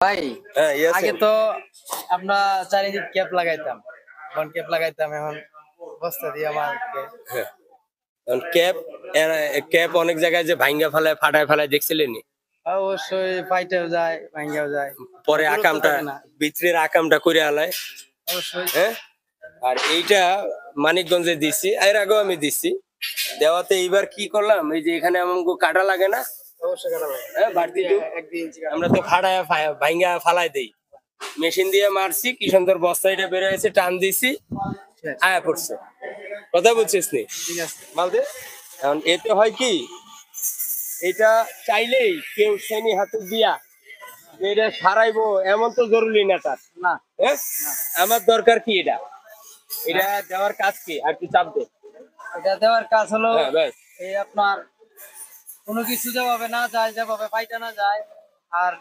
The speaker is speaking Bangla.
ভাই হ্যাঁ আগে ইয়াসিন। তো আমরা চারিদিক ক্যাপ লাগাইতাম, এখন ক্যাপ লাগাইতাম, এখন বস্তা দিয়ে আমাকে হ্যাঁ, কারণ ক্যাপ অনেক জায়গায় যে ভাঙ্গা ফেলায় ফাটায় ফেলায় দেখছিলেন নি? অবশ্যই ফাইটেও যায়, ভাঙ্গেও যায়, মানে পরে গুরুত্ব আকামটা থাকে না। ভিতরের আকামটা করে আলায়। অবশ্যই। হ্যাঁ, আর এইটা মানিকগঞ্জে দিছি, এর আগেও আমি দিছি। দেওয়াতে এইবার কি করলাম, এই যে এখানে আমাকে কাটা লাগে না, অবশ্যই কাটা লাগে। হ্যাঁ বাড়তি তো, এক দুই ইঞ্চি কাটা আমরা লাগে। তো ফাটায় ভাঙ্গা ফালাই দেই, মেশিন দিয়ে মারছি, কি সুন্দর বস্তাটা বের হয়েছে, টান দিছি, শেষ। আয়া পড়ছে। কথা বলছিস নি ঠিক আছে। মালদে? এখন এতে হয় কি, এটা চাইলেই কেউ শ্রেণী হাতে দিয়া যে এটা সারাইবো এমন তো জরুরি না তার। না হ্যাঁ, না, আমার দরকার কি এটা, এটা দেওয়ার কাজ কি, আর কি চাপ দে। এটা দেওয়ার কাজ হলো হ্যাঁ ব্যাস। এই আপনার কোনো কিছু যেভাবে না যায়, যেভাবে পাইটা না যায়, আর